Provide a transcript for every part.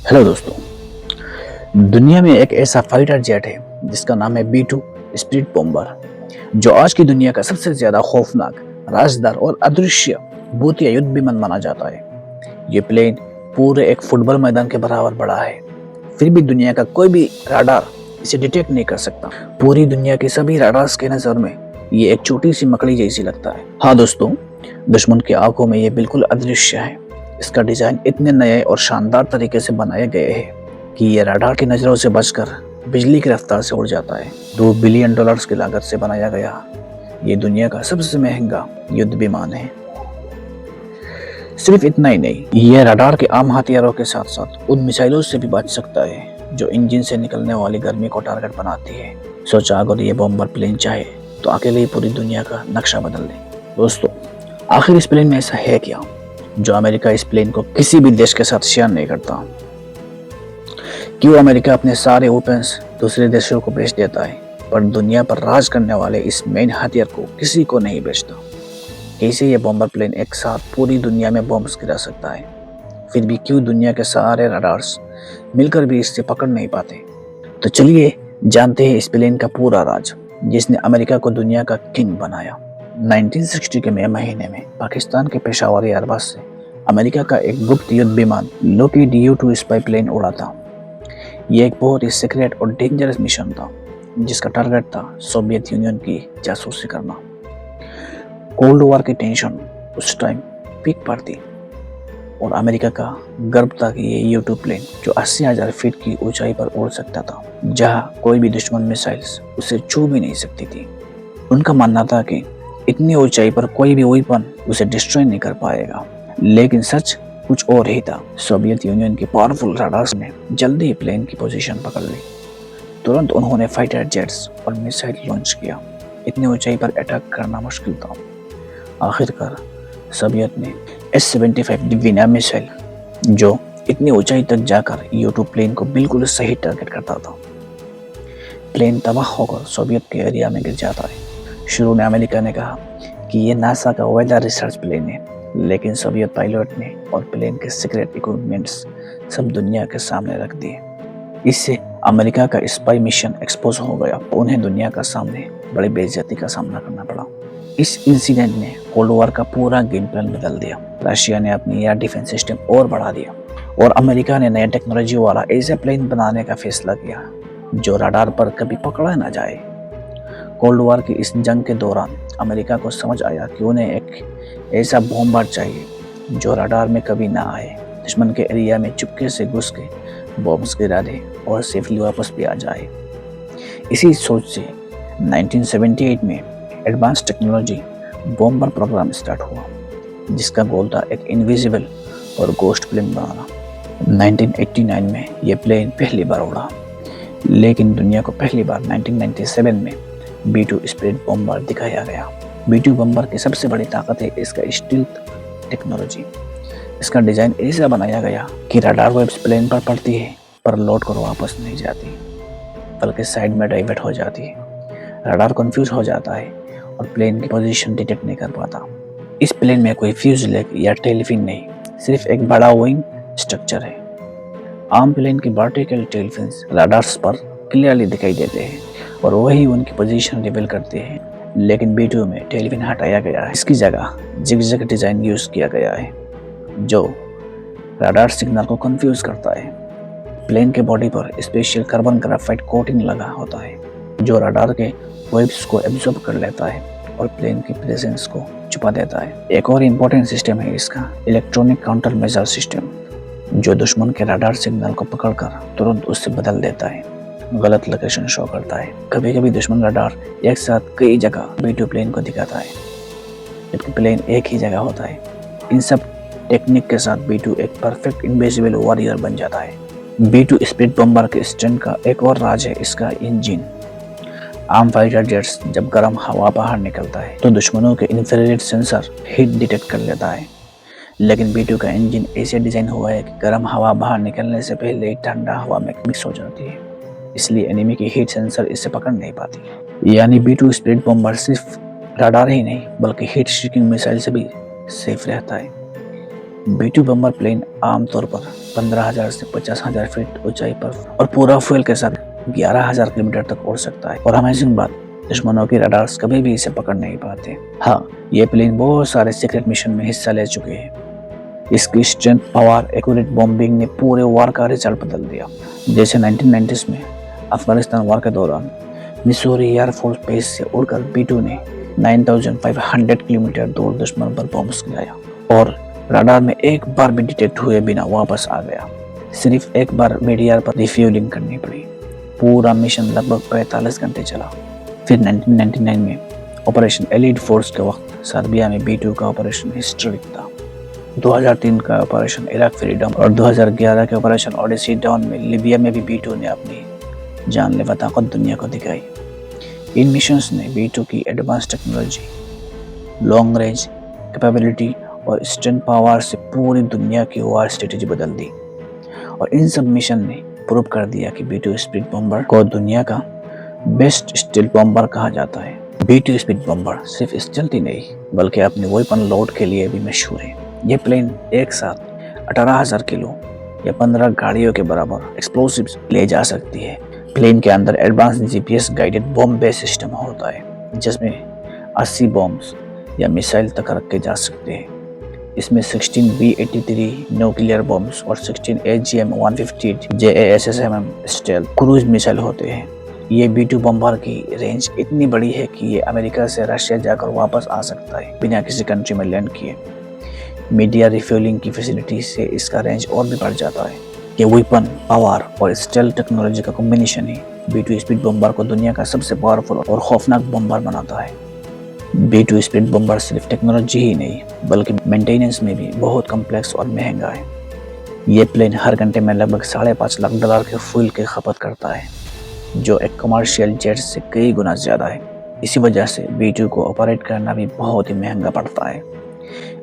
Hello दोस्तों। दुनिया में एक ऐसा फाइटर जेट है जिसका नाम है B-2 स्पिरिट बॉम्बर, जो आज की दुनिया का सबसे ज्यादा खौफनाक, राजदार और अदृश्य भूतिया युद्ध विमान माना जाता है। ये प्लेन पूरे एक फुटबॉल मैदान के बराबर बड़ा है, फिर भी दुनिया का कोई भी राडार इसे डिटेक्ट नहीं कर सकता। पूरी दुनिया के सभी राडार्स के नजर में ये एक छोटी सी मकड़ी जैसी लगता है। हाँ दोस्तों, दुश्मन की आंखों में ये बिल्कुल अदृश्य है। इसका डिजाइन इतने नए और शानदार तरीके से बनाए गए हैं कि ये रडार की नजरों से बचकर बिजली की रफ्तार से उड़ जाता है। $2 बिलियन की लागत से बनाया गया ये दुनिया का सबसे महंगा युद्ध विमान है। सिर्फ इतना ही नहीं, यह रडार के आम हथियारों के साथ साथ उन मिसाइलों से भी बच सकता है जो इंजन से निकलने वाली गर्मी को टारगेट बनाती है। सोचा अगर ये बॉम्बर प्लेन चाहे तो अकेले ही पूरी दुनिया का नक्शा बदल दे। दोस्तों, आखिर इस प्लेन में ऐसा है क्या जो अमेरिका इस प्लेन को किसी भी देश के साथ शेयर नहीं करता? क्यों अमेरिका अपने सारे वेपन्स दूसरे देशों को बेच देता है पर दुनिया पर राज करने वाले इस मेन हथियार को किसी को नहीं बेचता? कैसे ये बॉम्बर प्लेन एक साथ पूरी दुनिया में बॉम्ब्स गिरा सकता है, फिर भी क्यों दुनिया के सारे रडार्स मिलकर भी इससे पकड़ नहीं पाते? तो चलिए जानते हैं इस प्लेन का पूरा राज जिसने अमेरिका को दुनिया का किंग बनाया। 1960 के मई महीने में पाकिस्तान के पेशावर एयरबस से अमेरिका का एक गुप्त युद्ध विमान लोकेड U-2 स्पाई प्लेन उड़ा था। यह एक बहुत ही सीक्रेट और डेंजरस मिशन था जिसका टारगेट था सोवियत यूनियन की जासूसी करना। कोल्ड वॉर की टेंशन उस टाइम पीक पर थी और अमेरिका का गर्व था कि ये U-2 प्लेन जो 80,000 फीट की ऊंचाई पर उड़ सकता था, जहां कोई भी दुश्मन मिसाइल्स उसे छू भी नहीं सकती थी। उनका मानना था कि इतनी ऊंचाई पर कोई भी वेपन उसे डिस्ट्रॉय नहीं कर पाएगा, लेकिन सच कुछ और ही था। सोवियत यूनियन के पावरफुल रडार्स ने जल्दी ही प्लेन की पोजीशन पकड़ ली। तुरंत उन्होंने फाइटर जेट्स और मिसाइल लॉन्च किया। इतनी ऊंचाई पर अटैक करना मुश्किल था। आखिरकार सोवियत ने S-75 डिवीना मिसाइल, जो इतनी ऊंचाई तक जाकर U-2 प्लेन को बिल्कुल सही टारगेट करता था। प्लेन तबाह होकर सोवियत के एरिया में गिर जाता है। शुरू में अमेरिका ने कहा कि ये नासा का वेदर रिसर्च प्लेन है, लेकिन सोवियत पायलट ने और प्लेन के सीक्रेट इक्विपमेंट्स सब दुनिया के सामने रख दिए। इससे अमेरिका का स्पाई मिशन एक्सपोज हो गया। उन्हें दुनिया का सामने बड़ी बेइज्जती का सामना करना पड़ा। इस इंसिडेंट ने कोल्ड वॉर का पूरा गेम प्लान बदल दिया। रशिया ने अपनी एयर डिफेंस सिस्टम और बढ़ा दिया और अमेरिका ने नए टेक्नोलॉजी वाला ऐसा प्लेन बनाने का फैसला किया जो रडार पर कभी पकड़ा न जाए। कोल्ड वॉर की इस जंग के दौरान अमेरिका को समझ आया कि उन्हें एक ऐसा बॉम्बर चाहिए जो रडार में कभी ना आए, दुश्मन के एरिया में चुपके से घुस के बॉम्ब्स गिरा दे और सेफली वापस भी आ जाए। इसी सोच से 1978 में advance technology bomber program start हुआ, जिसका गोल था एक इनविजिबल और गोस्ट प्लेन बनाना। 1989 में यह प्लेन पहली बार उड़ा, लेकिन दुनिया को पहली बार 1997 में B-2 स्पिरिट बॉम्बर दिखाया गया। B-2 बॉम्बर की सबसे बड़ी ताकत है इसका स्टील्थ टेक्नोलॉजी। इसका डिजाइन ऐसा बनाया गया कि रडार वेव्स प्लेन पर पड़ती है पर लौट कर वापस नहीं जाती, बल्कि साइड में डाइवर्ट हो जाती है। रडार कंफ्यूज हो जाता है और प्लेन की पोजीशन डिटेक्ट नहीं कर पाता। इस प्लेन में कोई फ्यूजलेग या टेल फिन नहीं, सिर्फ एक बड़ा विंग स्ट्रक्चर है। आम प्लेन की वर्टिकल टेल फिन्स रडार्स पर क्लियरली दिखाई देते हैं और वही उनकी पोजीशन रिवील करते हैं, लेकिन B-2 में टेल फिन हटाया गया है। इसकी जगह जिगजैग डिजाइन यूज किया गया है जो रडार सिग्नल को कंफ्यूज करता है। प्लेन के बॉडी पर स्पेशल कार्बन ग्राफाइट कोटिंग लगा होता है जो रडार के वेव्स को एब्जॉर्ब कर लेता है और प्लेन की प्रेजेंस को छुपा देता है। एक और इम्पोर्टेंट सिस्टम है इसका इलेक्ट्रॉनिक काउंटर मेजर सिस्टम, जो दुश्मन के रडार सिग्नल को पकड़कर तुरंत उससे बदल देता है, गलत लोकेशन शो करता है। कभी कभी दुश्मन रडार एक साथ कई जगह B-2 प्लेन को दिखाता है, जबकि प्लेन एक ही जगह होता है। इन सब टेक्निक के साथ B-2 एक परफेक्ट इनविजिबल वॉरियर बन जाता है। B-2 स्पिरिट बॉम्बर के स्ट्रेंथ का एक और राज है इसका इंजन। आम फाइटर जेट्स जब गर्म हवा बाहर निकलता है तो दुश्मनों के इंफ्रारेड सेंसर हीट डिटेक्ट कर लेता है, लेकिन B-2 का इंजन ऐसे डिजाइन हुआ है कि गर्म हवा बाहर निकलने से पहले ही ठंडा हवा में मिक्स हो जाती है, इसलिए एनिमी की हीट सेंसर इसे पकड़ नहीं पाती। यानी B-2 स्पिरिट बॉम्बर सिर्फ रडार ही नहीं बल्कि हीट सीकिंग मिसाइल से भी सेफ रहता है। B2 बम्बर प्लेन आमतौर पर 15,000 से 50,000 फीट ऊंचाई पर और पूरा फ्यूल के साथ 11,000 किलोमीटर तक उड़ सकता है। और अमेजिंग बात, दुश्मनों की रडार्स कभी भी इसे पकड़ नहीं पाते। हाँ, ये प्लेन बहुत सारे सीक्रेट मिशन में हिस्सा ले चुके हैं। इसकी स्ट्रेंथ, पावर, एक्यूरेट बॉम्बिंग ने पूरे वार का रिजल्ट बदल दिया। जैसे 1990s में अफगानिस्तान वार के दौरान मिसूरी एयरफोर्स बेस से उड़कर B2 ने 9,500 किलोमीटर दूर दुश्मन पर बॉम्ब्स गिराया और रडार में एक बार भी डिटेक्ट हुए बिना वापस आ गया। सिर्फ एक बार BDR पर रिफ्यूलिंग करनी पड़ी। पूरा मिशन लगभग 45 घंटे चला। फिर 1999 में ऑपरेशन एलिड फोर्स के वक्त सर्बिया में B2 का ऑपरेशन हिस्टोरिक था। 2003 का ऑपरेशन इराक फ्रीडम और 2011 के ऑपरेशन ओडिसी डाउन में लिबिया में भी B2 ने अपनी जानलेवा ताकत दुनिया को दिखाई। इन मिशंस ने B2 की advance technology, long range capability और स्ट्रेंथ पावर से पूरी दुनिया की वार स्ट्रेटेजी बदल दी। और इन सब मिशन ने प्रूव कर दिया कि B2 स्पीड बॉम्बर को दुनिया का बेस्ट स्टील्थ बॉम्बर कहा जाता है। B2 स्पीड बॉम्बर सिर्फ स्टील्थ ही नहीं बल्कि अपने वेपन लोड के लिए भी मशहूर है। ये प्लेन एक साथ 18,000 किलो या 15 गाड़ियों के बराबर एक्सप्लोसिव्स ले जा सकती है। प्लेन के अंदर advance GPS guided bomb base system होता है जिसमें 80 बॉम्ब्स या मिसाइल तक रखे जा सकते हैं। इसमें 16 B-83 न्यूक्लियर बॉम्ब्स और 16 AGM-150 JASSM stealth cruise missile होते हैं। ये B2 बम्बर की रेंज इतनी बड़ी है कि ये अमेरिका से रशिया जाकर वापस आ सकता है बिना किसी कंट्री में लैंड किए। मीडिया रिफ्यूलिंग की फैसिलिटी से इसका रेंज और भी बढ़ जाता है। ये वेपन, पावर और स्टेल्थ टेक्नोलॉजी का कॉम्बिनेशन ही B2 स्पीड बम्बर को दुनिया का सबसे पावरफुल और खौफनाक बम्बर बनाता है। B2 स्पीड बम्बर सिर्फ टेक्नोलॉजी ही नहीं बल्कि मेंटेनेंस में भी बहुत कॉम्प्लेक्स और महंगा है। ये प्लेन हर घंटे में लगभग $5.5 लाख के फ्यूल की खपत करता है, जो एक कमर्शियल जेट से कई गुना ज़्यादा है। इसी वजह से B2 को ऑपरेट करना भी बहुत ही महंगा पड़ता है।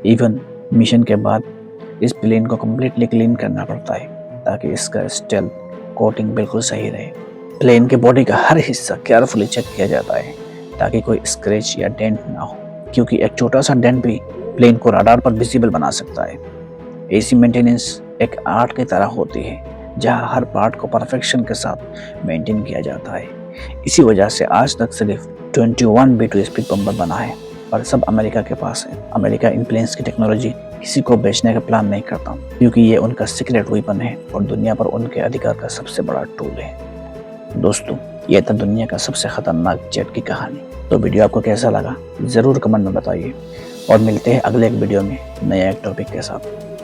इवन मिशन के बाद इस प्लेन को कम्प्लीटली क्लीन करना पड़ता है ताकि इसका स्टेल्थ कोटिंग बिल्कुल सही रहे। प्लेन के बॉडी का हर हिस्सा केयरफुली चेक किया जाता है ताकि कोई स्क्रैच या डेंट ना हो, क्योंकि एक छोटा सा डेंट भी प्लेन को रडार पर विजिबल बना सकता है। ऐसी मेंटेनेंस एक आर्ट की तरह होती है जहां हर पार्ट को परफेक्शन के साथ मेंटेन किया जाता है। इसी वजह से आज तक सिर्फ 21 B2 स्पीड बम्बर बना है और सब अमेरिका के पास है। अमेरिका इन प्लेन्स की टेक्नोलॉजी किसी को बेचने का प्लान नहीं करता क्योंकि ये उनका सीक्रेट वेपन है और दुनिया पर उनके अधिकार का सबसे बड़ा टूल है। दोस्तों, यह था दुनिया का सबसे खतरनाक जेट की कहानी। तो वीडियो आपको कैसा लगा जरूर कमेंट में बताइए और मिलते हैं अगले एक वीडियो में नया एक टॉपिक के साथ।